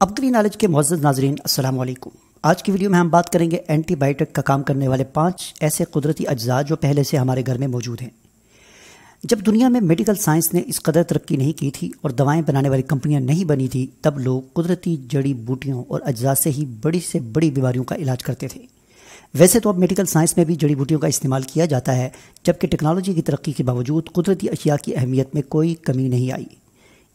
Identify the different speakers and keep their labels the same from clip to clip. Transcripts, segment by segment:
Speaker 1: ابقری knowledge کے معزز ناظرین السلام علیکم۔ آج کی ویڈیو میں ہم بات کریں گے اینٹی بائیوٹیک کا کام کرنے والے 5 ایسے قدرتی اجزاء جو پہلے سے ہمارے گھر میں موجود ہیں۔ جب دنیا میں میڈیکل سائنس نے اس قدر ترقی نہیں کی تھی اور دوائیں بنانے والی کمپنیاں نہیں بنی تھی، تب لوگ قدرتی جڑی بوٹیوں اور اجزاء سے ہی بڑی سے بڑی بیماریوں کا علاج کرتے تھے۔ ویسے تو اب میڈیکل سائنس میں بھی جڑی بوٹیوں کا استعمال کیا جاتا ہے، جبکہ ٹیکنالوجی کی ترقی کے باوجود قدرتی اشیاء کی اہمیت میں کوئی کمی نہیں آئی۔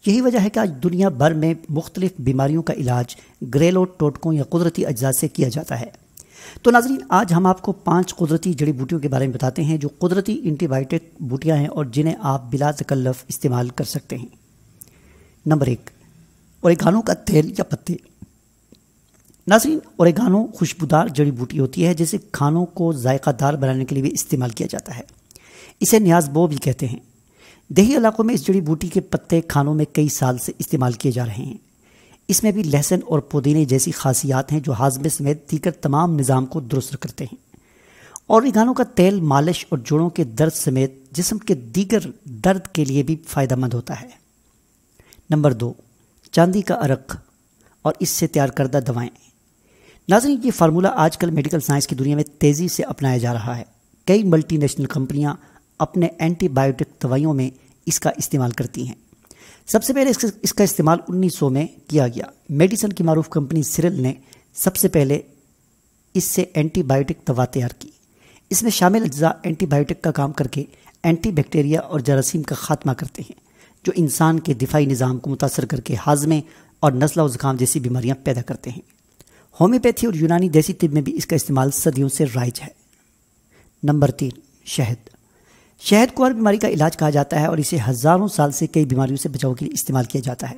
Speaker 1: یہی وجہ ہے کہ آج دنیا بھر میں مختلف بیماریوں کا علاج گھریلو ٹوٹکوں یا قدرتی اجزاء سے کیا جاتا ہے۔ تو ناظرین، آج ہم آپ کو 5 قدرتی جڑی بوٹیوں کے بارے میں بتاتے ہیں جو قدرتی اینٹی بائیوٹک بوٹیاں ہیں اور جنہیں آپ بلا تکلف استعمال کر سکتے ہیں۔ نمبر 1، اوریگانو کا تیل یا پتے۔ ناظرین، اوریگانو خوشبودار جڑی بوٹی ہوتی ہے جسے کھانوں کو ذائقہ دار بنانے کے لیے بھی استعمال کیا جاتا ہے۔ اسے نیاز بو بھی کہتے ہیں۔ دیہی علاقوں میں اس جڑی بوٹی کے پتے کھانوں میں کئی سال سے استعمال کیے جا رہے ہیں۔ اس میں بھی لہسن اور پودینے جیسی خاصیات ہیں جو ہاضمے سمیت دیگر تمام نظام کو درست کرتے ہیں۔ اوریگانو کا تیل مالش اور جوڑوں کے درد سمیت جسم کے دیگر درد کے لیے بھی فائدہ مند ہوتا ہے۔ نمبر 2، چاندی کا عرق اور اس سے تیار کردہ دوائیں۔ ناظرین، یہ فارمولہ آج کل میڈیکل سائنس کی دنیا میں تیزی سے اپنایا جا رہا ہے۔ کئی ملٹی نیشنل کمپنیاں اپنے اینٹی بائیوٹک دوائیوں میں اس کا استعمال کرتی ہیں۔ سب سے پہلے اس کا استعمال 1900 میں کیا گیا۔ میڈیسن کی معروف کمپنی سیرل نے سب سے پہلے اس سے اینٹی بائیوٹک دوا تیار کی۔ اس میں شامل اجزاء اینٹی بائیوٹک کا کام کر کے اینٹی بیکٹیریا اور جراثیم کا خاتمہ کرتے ہیں جو انسان کے دفاعی نظام کو متاثر کر کے ہاضمے اور نزلہ و زکام جیسی بیماریاں پیدا کرتے ہیں۔ ہومیوپیتھی اور یونانی دیسی طب میں بھی اس کا استعمال صدیوں سے رائج ہے۔ نمبر 3، شہد۔ شہد کو ہر بیماری کا علاج کہا جاتا ہے اور اسے ہزاروں سال سے کئی بیماریوں سے بچاؤ کے لیے استعمال کیا جاتا ہے۔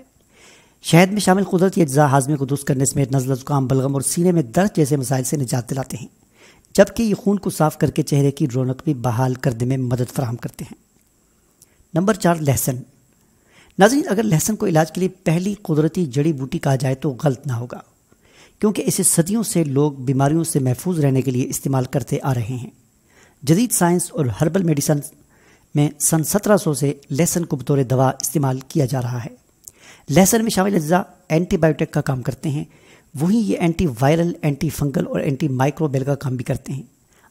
Speaker 1: شہد میں شامل قدرتی اجزاء ہاضمے کو درست کرنے سمیت نزلہ زکام، بلغم اور سینے میں درد جیسے مسائل سے نجات دلاتے ہیں، جبکہ یہ خون کو صاف کر کے چہرے کی رونق بھی بحال کرنے میں مدد فراہم کرتے ہیں۔ نمبر 4، لہسن۔ ناظرین، اگر لہسن کو علاج کے لیے پہلی قدرتی جڑی بوٹی کہا جائے تو غلط نہ ہوگا، کیونکہ اسے صدیوں سے لوگ بیماریوں سے محفوظ رہنے کے لیے استعمال کرتے آ رہے ہیں۔ جدید سائنس اور ہربل میڈیسن میں سن 1700 سے لہسن کو بطور دوا استعمال کیا جا رہا ہے۔ لہسن میں شامل اجزاء اینٹی بائیوٹک کا کام کرتے ہیں، وہیں یہ اینٹی وائرل، اینٹی فنگل اور اینٹی مائکروبیل کا کام بھی کرتے ہیں۔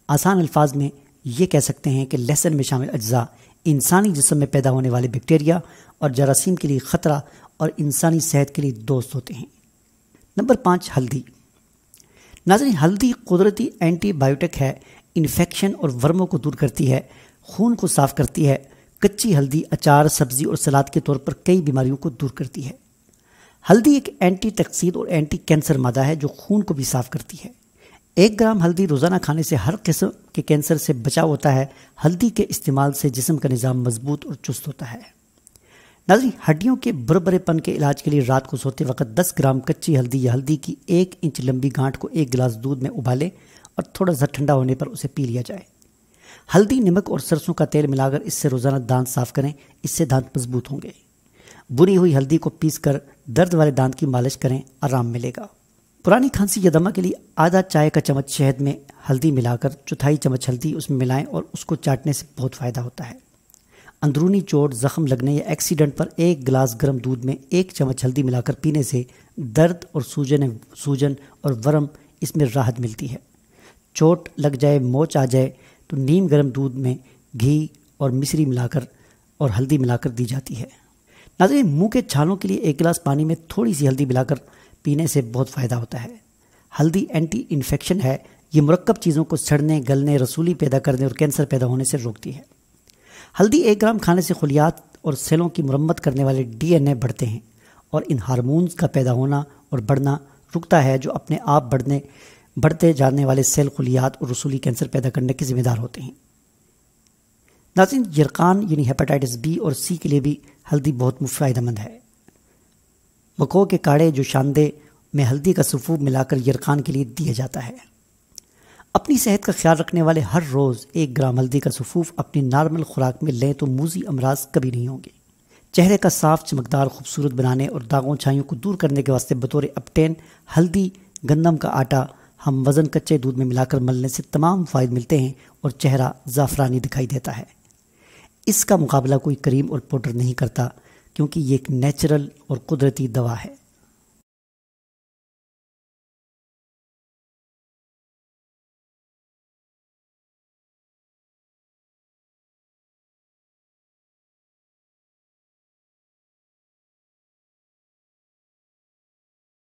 Speaker 1: آسان الفاظ میں یہ کہہ سکتے ہیں کہ لہسن میں شامل اجزاء انسانی جسم میں پیدا ہونے والے بیکٹیریا اور جراثیم کے لیے خطرہ اور انسانی صحت کے لیے دوست ہوتے ہیں۔ نمبر 5، ہلدی۔ ناظرین، ہلدی قدرتی اینٹی بائیوٹک ہے، انفیکشن اور ورموں کو دور کرتی ہے، خون کو صاف کرتی ہے۔ کچی ہلدی اچار، سبزی اور سلاد کے طور پر کئی بیماریوں کو دور کرتی ہے۔ ہلدی ایک اینٹی تکسید اور اینٹی کینسر مادہ ہے جو خون کو بھی صاف کرتی ہے۔ 1 گرام ہلدی روزانہ کھانے سے ہر قسم کے کینسر سے بچاؤ ہوتا ہے۔ ہلدی کے استعمال سے جسم کا نظام مضبوط اور چست ہوتا ہے۔ ناظرین، ہڈیوں کے بربرے پن کے علاج کے لیے رات کو سوتے وقت 10 گرام کچی ہلدی یا ہلدی کی 1 انچ لمبی گانٹھ کو 1 گلاس دودھ میں ابالے اور تھوڑا سا ٹھنڈا ہونے پر اسے پی لیا جائے۔ ہلدی، نمک اور سرسوں کا تیل ملا کر اس سے روزانہ دانت صاف کریں، اس سے دانت مضبوط ہوں گے۔ بری ہوئی ہلدی کو پیس کر درد والے دانت کی مالش کریں، آرام ملے گا۔ پرانی کھانسی یا دمہ کے لیے آدھا چائے کا چمچ شہد میں ہلدی ملا کر 1/4 چمچ ہلدی اس میں ملائیں اور اس کو چاٹنے سے بہت فائدہ ہوتا ہے۔ اندرونی چوٹ، زخم لگنے یا ایکسیڈنٹ پر 1 گلاس گرم دودھ میں 1 چمچ ہلدی ملا کر پینے سے درد اور سوجن اور ورم اس میں راحت ملتی ہے۔ چوٹ لگ جائے، موچ آ جائے تو نیم گرم دودھ میں گھی اور مصری ملا کر اور ہلدی ملا کر دی جاتی ہے۔ ناظرین، منہ کے چھالوں کے لیے 1 گلاس پانی میں تھوڑی سی ہلدی ملا کر پینے سے بہت فائدہ ہوتا ہے۔ ہلدی اینٹی انفیکشن ہے، یہ مرکب چیزوں کو سڑنے، گلنے، رسولی پیدا کرنے اور کینسر پیدا ہونے سے روکتی ہے۔ ہلدی 1 گرام کھانے سے خلیات اور سیلوں کی مرمت کرنے والے DNA بڑھتے ہیں اور ان ہارمونز کا پیدا ہونا اور بڑھنا رکتا ہے جو اپنے آپ بڑھتے جانے والے سیل، خلیات اور رسولی کینسر پیدا کرنے کے ذمہ دار ہوتے ہیں۔ ناظرین، یرقان یعنی ہیپاٹائٹس B اور C کے لیے بھی ہلدی بہت فائدہ مند ہے۔ وقوع کے کاڑے جو شاندے میں ہلدی کا سفوف ملا کر یرقان کے لیے دیا جاتا ہے۔ اپنی صحت کا خیال رکھنے والے ہر روز 1 گرام ہلدی کا سفوف اپنی نارمل خوراک میں لیں تو موذی امراض کبھی نہیں ہوں گے۔ چہرے کا صاف، چمکدار، خوبصورت بنانے اور داغوں چھائیوں کو دور کرنے کے واسطے بطور ابٹین ہلدی، گندم کا آٹا ہم وزن کچے دودھ میں ملا کر ملنے سے تمام فوائد ملتے ہیں اور چہرہ زعفرانی دکھائی دیتا ہے۔ اس کا مقابلہ کوئی کریم اور پاؤڈر نہیں کرتا، کیونکہ یہ ایک نیچرل اور قدرتی دوا ہے۔